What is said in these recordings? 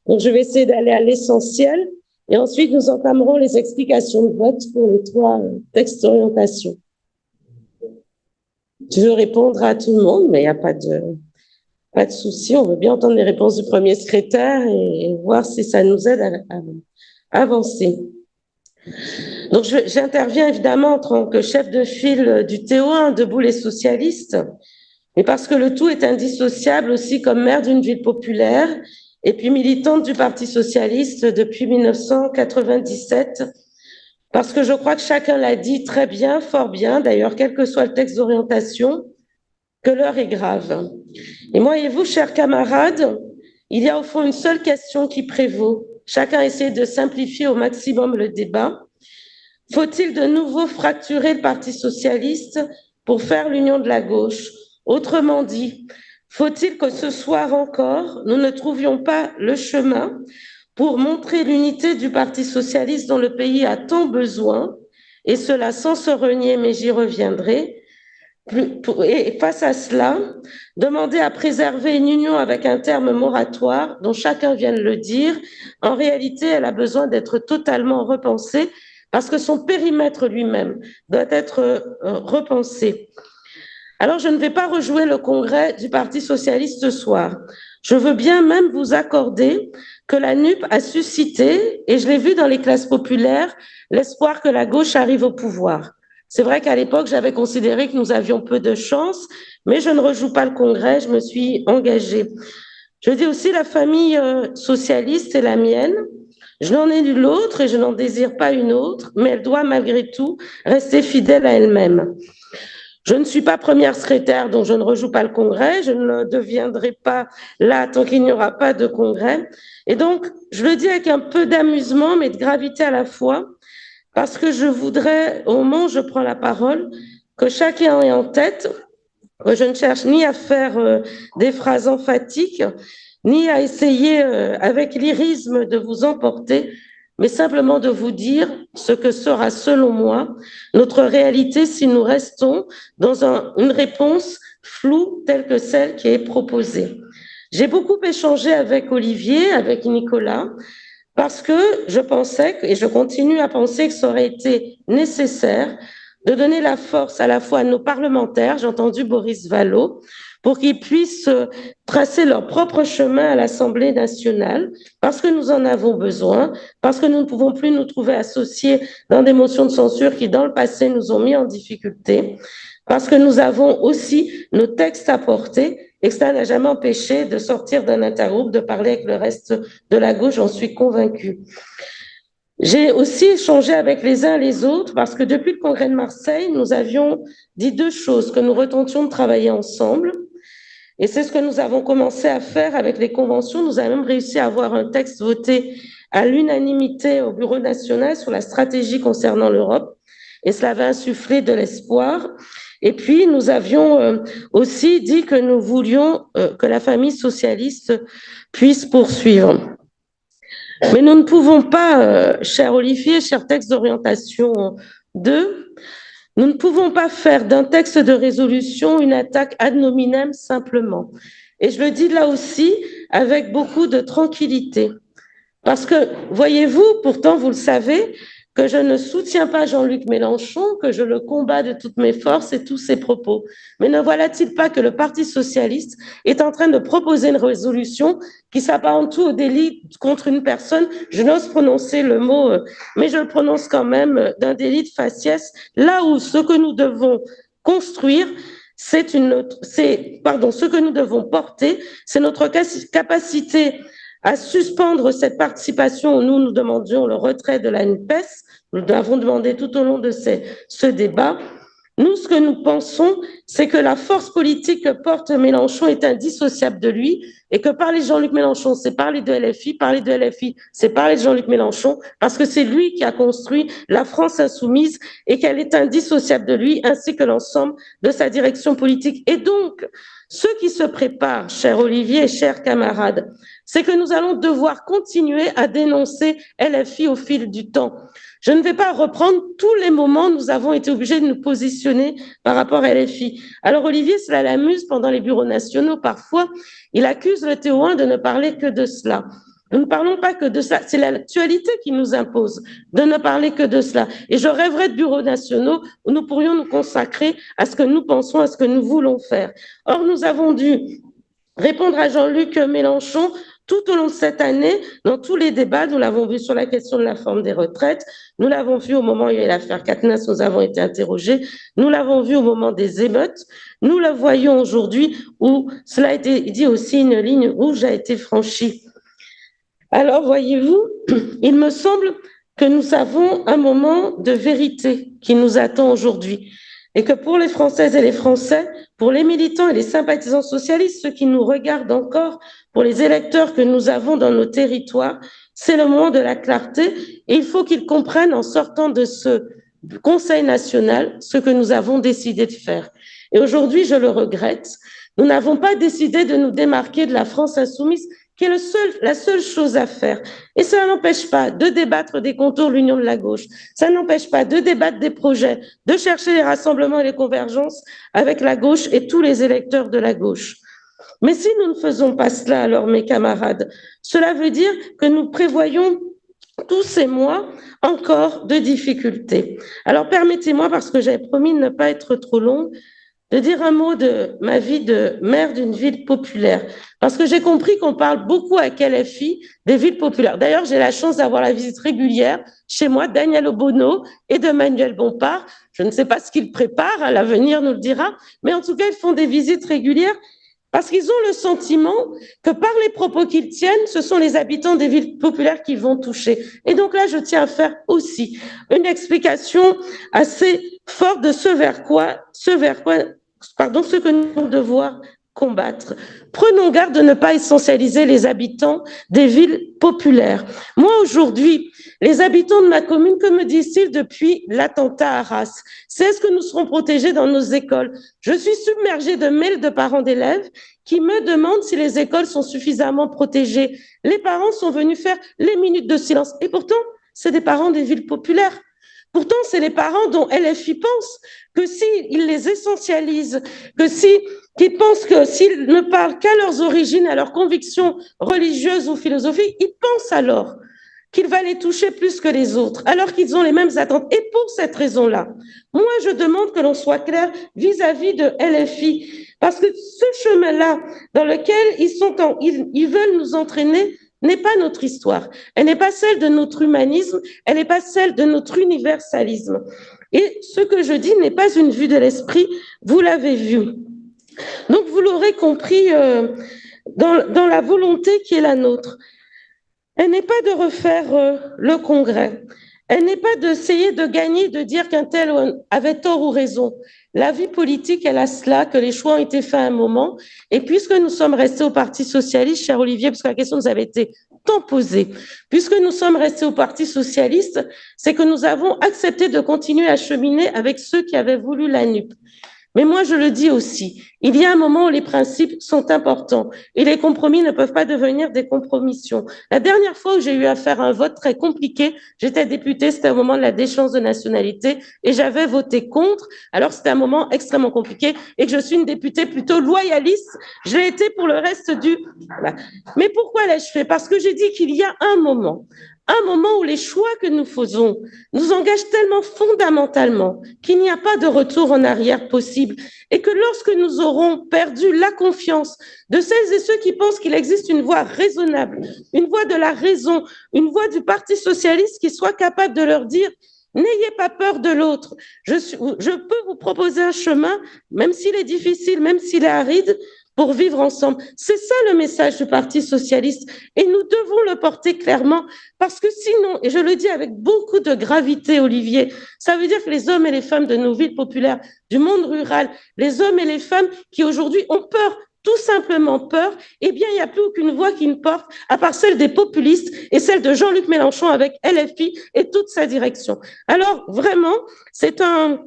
Donc, je vais essayer d'aller à l'essentiel et ensuite nous entamerons les explications de vote pour les trois textes d'orientation. Je veux répondre à tout le monde, mais il n'y a pas de souci. On veut bien entendre les réponses du premier secrétaire et voir si ça nous aide à avancer. Donc, j'interviens évidemment en tant que chef de file du TO1, Debout les socialistes, mais parce que le tout est indissociable aussi comme maire d'une ville populaire et puis militante du Parti socialiste depuis 1997, parce que je crois que chacun l'a dit très bien, fort bien, d'ailleurs, quel que soit le texte d'orientation, que l'heure est grave. Et moi et vous, chers camarades, il y a au fond une seule question qui prévaut. Chacun essaie de simplifier au maximum le débat. Faut-il de nouveau fracturer le Parti socialiste pour faire l'union de la gauche? Autrement dit, faut-il que ce soir encore, nous ne trouvions pas le chemin pour montrer l'unité du Parti socialiste dont le pays a tant besoin, et cela sans se renier, mais j'y reviendrai. Et face à cela, demander à préserver une union avec un terme moratoire, dont chacun vient de le dire, en réalité, elle a besoin d'être totalement repensée parce que son périmètre lui-même doit être repensé. Alors, je ne vais pas rejouer le congrès du Parti socialiste ce soir. Je veux bien même vous accorder que la NUP a suscité, et je l'ai vu dans les classes populaires, l'espoir que la gauche arrive au pouvoir. C'est vrai qu'à l'époque, j'avais considéré que nous avions peu de chance, mais je ne rejoue pas le congrès, je me suis engagée. Je dis aussi la famille socialiste est la mienne. Je n'en ai nulle autre et je n'en désire pas une autre, mais elle doit malgré tout rester fidèle à elle-même. Je ne suis pas première secrétaire, donc je ne rejoue pas le congrès. Je ne le deviendrai pas là tant qu'il n'y aura pas de congrès. Et donc, je le dis avec un peu d'amusement, mais de gravité à la fois, parce que je voudrais, au moment où je prends la parole, que chacun ait en tête que je ne cherche ni à faire des phrases emphatiques, ni à essayer avec lyrisme de vous emporter, mais simplement de vous dire ce que sera, selon moi, notre réalité si nous restons dans une réponse floue telle que celle qui est proposée. J'ai beaucoup échangé avec Olivier, avec Nicolas, parce que je pensais, et je continue à penser que ça aurait été nécessaire de donner la force à la fois à nos parlementaires, j'ai entendu Boris Vallaud, pour qu'ils puissent tracer leur propre chemin à l'Assemblée nationale, parce que nous en avons besoin, parce que nous ne pouvons plus nous trouver associés dans des motions de censure qui, dans le passé, nous ont mis en difficulté, parce que nous avons aussi nos textes à porter et que cela n'a jamais empêché de sortir d'un intergroupe, de parler avec le reste de la gauche, j'en suis convaincue. J'ai aussi échangé avec les uns et les autres parce que depuis le congrès de Marseille, nous avions dit deux choses, que nous retentions de travailler ensemble. Et c'est ce que nous avons commencé à faire avec les conventions. Nous avons même réussi à avoir un texte voté à l'unanimité au Bureau national sur la stratégie concernant l'Europe. Et cela avait insufflé de l'espoir. Et puis, nous avions aussi dit que nous voulions que la famille socialiste puisse poursuivre. Mais nous ne pouvons pas, cher Olivier, cher texte d'orientation 2, nous ne pouvons pas faire d'un texte de résolution une attaque ad nominem simplement. Et je le dis là aussi avec beaucoup de tranquillité. Parce que, voyez-vous, pourtant, vous le savez, que je ne soutiens pas Jean-Luc Mélenchon, que je le combats de toutes mes forces et tous ses propos. Mais ne voilà-t-il pas que le Parti socialiste est en train de proposer une résolution qui s'apparente tout au délit contre une personne, je n'ose prononcer le mot, mais je le prononce quand même, d'un délit de faciès, là où ce que nous devons construire, ce que nous devons porter, c'est notre capacité à suspendre cette participation où nous demandions le retrait de la NUPES. Nous l'avons demandé tout au long de ce débat. Nous, ce que nous pensons, c'est que la force politique que porte Mélenchon est indissociable de lui et que parler de Jean-Luc Mélenchon, c'est parler de LFI, c'est parler de Jean-Luc Mélenchon, parce que c'est lui qui a construit la France insoumise et qu'elle est indissociable de lui, ainsi que l'ensemble de sa direction politique. Et donc, ce qui se prépare, cher Olivier et chers camarades, c'est que nous allons devoir continuer à dénoncer LFI au fil du temps. Je ne vais pas reprendre tous les moments où nous avons été obligés de nous positionner par rapport à LFI. Alors Olivier, cela l'amuse pendant les bureaux nationaux, parfois, il accuse le TO1 de ne parler que de cela. Nous ne parlons pas que de ça. C'est l'actualité qui nous impose de ne parler que de cela. Et je rêverais de bureaux nationaux où nous pourrions nous consacrer à ce que nous pensons, à ce que nous voulons faire. Or, nous avons dû répondre à Jean-Luc Mélenchon tout au long de cette année, dans tous les débats. Nous l'avons vu sur la question de la forme des retraites, nous l'avons vu au moment où il y a eu l'affaire Katnas, nous avons été interrogés, nous l'avons vu au moment des émeutes, nous le voyons aujourd'hui où cela a été dit aussi, une ligne rouge a été franchie. Alors, voyez-vous, il me semble que nous avons un moment de vérité qui nous attend aujourd'hui et que pour les Françaises et les Français, pour les militants et les sympathisants socialistes, ceux qui nous regardent encore, pour les électeurs que nous avons dans nos territoires, c'est le moment de la clarté et il faut qu'ils comprennent en sortant de ce Conseil national ce que nous avons décidé de faire. Et aujourd'hui, je le regrette, nous n'avons pas décidé de nous démarquer de la France insoumise, qui est la seule chose à faire. Et cela n'empêche pas de débattre des contours de l'union de la gauche, ça n'empêche pas de débattre des projets, de chercher les rassemblements et les convergences avec la gauche et tous les électeurs de la gauche. Mais si nous ne faisons pas cela, alors mes camarades, cela veut dire que nous prévoyons tous ces mois encore de difficultés. Alors permettez-moi, parce que j'avais promis de ne pas être trop longue, de dire un mot de ma vie de maire d'une ville populaire, parce que j'ai compris qu'on parle beaucoup avec LFI des villes populaires. D'ailleurs, j'ai la chance d'avoir la visite régulière chez moi d'Agnès Obono et de Manuel Bompard. Je ne sais pas ce qu'ils préparent, à l'avenir nous le dira, mais en tout cas, ils font des visites régulières parce qu'ils ont le sentiment que par les propos qu'ils tiennent, ce sont les habitants des villes populaires qui vont toucher. Et donc là, je tiens à faire aussi une explication assez forte de ce que nous devons combattre. Prenons garde de ne pas essentialiser les habitants des villes populaires. Moi, aujourd'hui, les habitants de ma commune, que me disent-ils depuis l'attentat à Arras? C'est est-ce que nous serons protégés dans nos écoles? Je suis submergée de mails de parents d'élèves qui me demandent si les écoles sont suffisamment protégées. Les parents sont venus faire les minutes de silence. Et pourtant, c'est des parents des villes populaires. Pourtant, c'est les parents dont LFI pense que s'ils les essentialisent, qu'ils pensent que s'ils ne parlent qu'à leurs origines, à leurs convictions religieuses ou philosophiques, ils pensent alors qu'il va les toucher plus que les autres, alors qu'ils ont les mêmes attentes. Et pour cette raison-là, moi, je demande que l'on soit clair vis-à-vis de LFI, parce que ce chemin-là dans lequel ils veulent nous entraîner, n'est pas notre histoire. Elle n'est pas celle de notre humanisme, elle n'est pas celle de notre universalisme. Et ce que je dis n'est pas une vue de l'esprit, vous l'avez vu. Donc, vous l'aurez compris dans la volonté qui est la nôtre. Elle n'est pas de refaire le congrès. Elle n'est pas d'essayer de gagner, de dire qu'un tel avait tort ou raison. La vie politique, elle a cela, que les choix ont été faits à un moment. Et puisque nous sommes restés au Parti socialiste, cher Olivier, parce que la question nous avait été tant posée, puisque nous sommes restés au Parti socialiste, c'est que nous avons accepté de continuer à cheminer avec ceux qui avaient voulu la NUP. Mais moi, je le dis aussi, il y a un moment où les principes sont importants et les compromis ne peuvent pas devenir des compromissions. La dernière fois où j'ai eu à faire un vote très compliqué, j'étais députée, c'était au moment de la déchéance de nationalité et j'avais voté contre. Alors, c'était un moment extrêmement compliqué et que je suis une députée plutôt loyaliste. Je l'ai été pour le reste du... Voilà. Mais pourquoi l'ai-je fait? Parce que j'ai dit qu'il y a un moment où les choix que nous faisons nous engagent tellement fondamentalement qu'il n'y a pas de retour en arrière possible et que lorsque nous aurons perdu la confiance de celles et ceux qui pensent qu'il existe une voie raisonnable, une voie de la raison, une voie du Parti socialiste qui soit capable de leur dire n'ayez pas peur de l'autre, je peux vous proposer un chemin, même s'il est difficile, même s'il est aride, pour vivre ensemble. C'est ça le message du Parti socialiste et nous devons le porter clairement parce que sinon, et je le dis avec beaucoup de gravité, Olivier, ça veut dire que les hommes et les femmes de nos villes populaires, du monde rural, les hommes et les femmes qui aujourd'hui ont peur, tout simplement peur, eh bien, il n'y a plus aucune voix qui ne porte à part celle des populistes et celle de Jean-Luc Mélenchon avec LFI et toute sa direction. Alors, vraiment, c'est un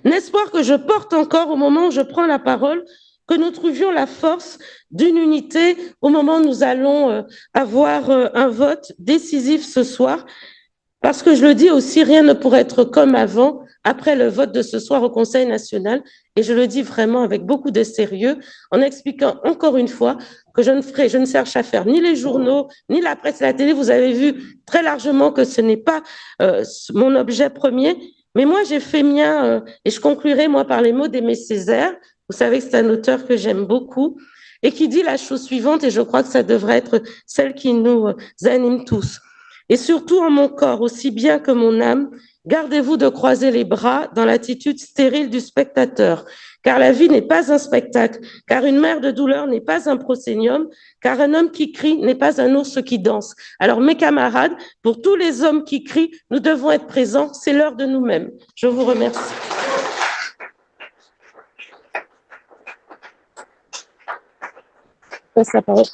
espoir que je porte encore au moment où je prends la parole, que nous trouvions la force d'une unité au moment où nous allons avoir un vote décisif ce soir. Parce que je le dis aussi, rien ne pourrait être comme avant, après le vote de ce soir au Conseil national. Et je le dis vraiment avec beaucoup de sérieux, en expliquant encore une fois que je ne cherche à faire ni les journaux, ni la presse et la télé. Vous avez vu très largement que ce n'est pas mon objet premier. Mais moi, j'ai fait mien, et je conclurai moi par les mots d'Aimé Césaire. Vous savez que c'est un auteur que j'aime beaucoup et qui dit la chose suivante, et je crois que ça devrait être celle qui nous anime tous. Et surtout en mon corps, aussi bien que mon âme, gardez-vous de croiser les bras dans l'attitude stérile du spectateur, car la vie n'est pas un spectacle, car une mère de douleur n'est pas un prosénium, car un homme qui crie n'est pas un ours qui danse. Alors mes camarades, pour tous les hommes qui crient, nous devons être présents, c'est l'heure de nous-mêmes. Je vous remercie. Je passe la parole.